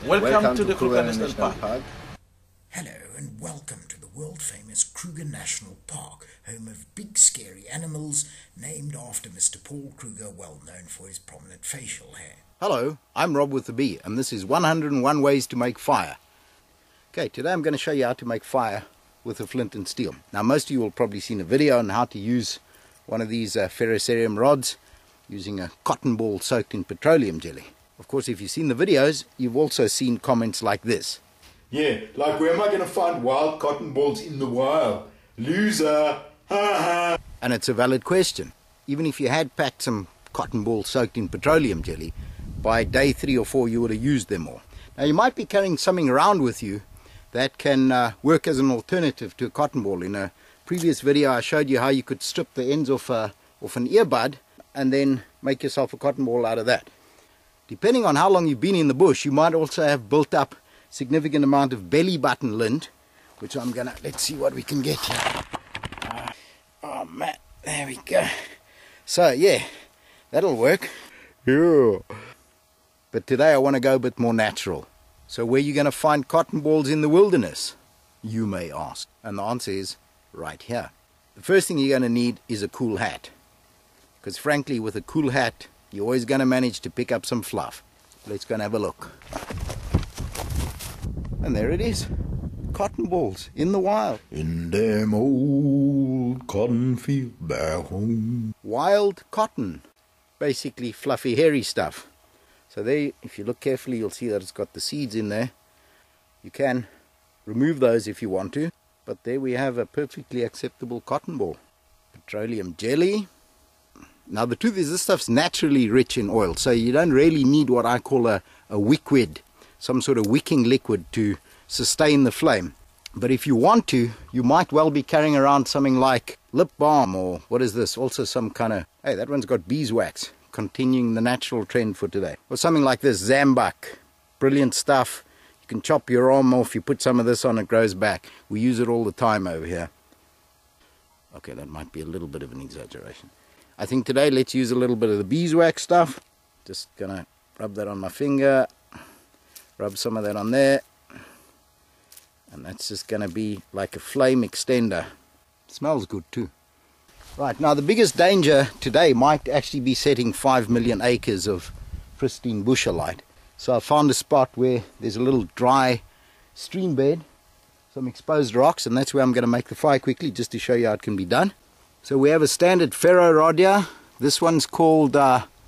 Welcome to the Kruger National Park. Hello and welcome to the world-famous Kruger National Park, home of big scary animals named after Mr. Paul Kruger, well known for his prominent facial hair. Hello, I'm ROBwithaB and this is 101 ways to make fire. Okay, today I'm going to show you how to make fire with a flint and steel. Now most of you will probably seen a video on how to use one of these ferrocerium rods using a cotton ball soaked in petroleum jelly. Of course, if you've seen the videos, you've also seen comments like this. Yeah, like where am I going to find wild cotton balls in the wild? Loser! Ha ha! And it's a valid question. Even if you had packed some cotton balls soaked in petroleum jelly, by day 3 or 4 you would have used them all. Now you might be carrying something around with you that can work as an alternative to a cotton ball. In a previous video I showed you how you could strip the ends off an earbud and then make yourself a cotton ball out of that. Depending on how long you've been in the bush, you might also have built up significant amount of belly button lint, which I'm gonna, let's see what we can get here. Oh man, there we go. So yeah, that'll work. Yeah. But today I want to go a bit more natural. So where are you going to find cotton balls in the wilderness, you may ask? And the answer is right here. The first thing you're going to need is a cool hat. Because frankly, with a cool hat, you're always going to manage to pick up some fluff. Let's go and have a look. And there it is. Cotton balls in the wild. In them old cotton field back home. Wild cotton. Basically fluffy, hairy stuff. So there, if you look carefully, you'll see that it's got the seeds in there. You can remove those if you want to. But there we have a perfectly acceptable cotton ball. Petroleum jelly. Now the truth is, this stuff's naturally rich in oil, so you don't really need what I call a wickwid, some sort of wicking liquid to sustain the flame. But if you want to, you might well be carrying around something like lip balm, or what is this, also some kind of, hey, that one's got beeswax, continuing the natural trend for today. Or something like this, Zambuk, brilliant stuff. You can chop your arm off, you put some of this on, it grows back. We use it all the time over here. Okay, that might be a little bit of an exaggeration. I think today let's use a little bit of the beeswax stuff. Just gonna rub that on my finger, rub some of that on there, and that's just gonna be like a flame extender. It smells good too. Right, now the biggest danger today might actually be setting 5 million acres of pristine bush alight. So I found a spot where there's a little dry stream bed, some exposed rocks, and that's where I'm going to make the fire quickly, just to show you how it can be done. So we have a standard ferro rod here. This one's called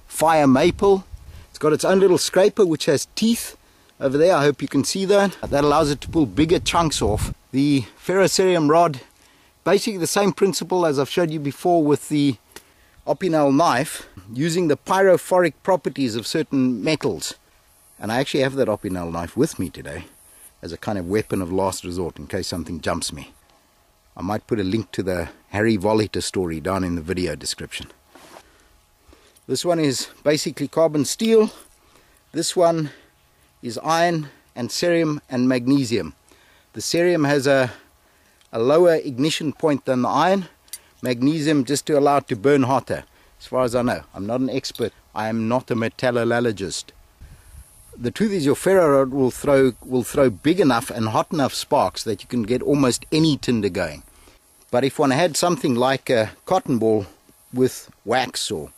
fire maple. It's got its own little scraper which has teeth over there. I hope you can see that. That allows it to pull bigger chunks off. The ferrocerium rod, basically the same principle as I've showed you before with the opinel knife, using the pyrophoric properties of certain metals. And I actually have that opinel knife with me today as a kind of weapon of last resort in case something jumps me. I might put a link to the Harry Voliter story down in the video description. This one is basically carbon steel. This one is iron and cerium and magnesium. The cerium has a lower ignition point than the iron. Magnesium just to allow it to burn hotter. As far as I know, I'm not an expert. I am not a metallurgist. The truth is, your ferro rod will throw big enough and hot enough sparks that you can get almost any tinder going. But if one had something like a cotton ball with wax or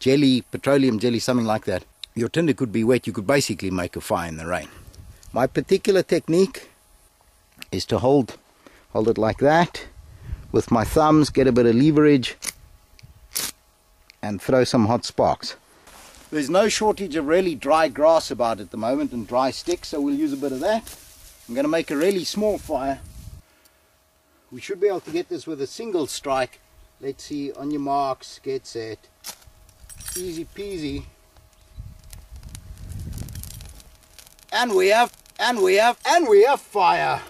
jelly, petroleum jelly, something like that, your tinder could be wet. You could basically make a fire in the rain. My particular technique is to hold it like that with my thumbs, get a bit of leverage and throw some hot sparks. There's no shortage of really dry grass about at the moment and dry sticks, so we'll use a bit of that. I'm going to make a really small fire. We should be able to get this with a single strike. Let's see, on your marks, get set. Easy peasy. And we have fire.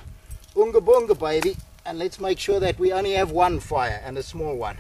Unga bunga, baby. And let's make sure that we only have one fire, and a small one.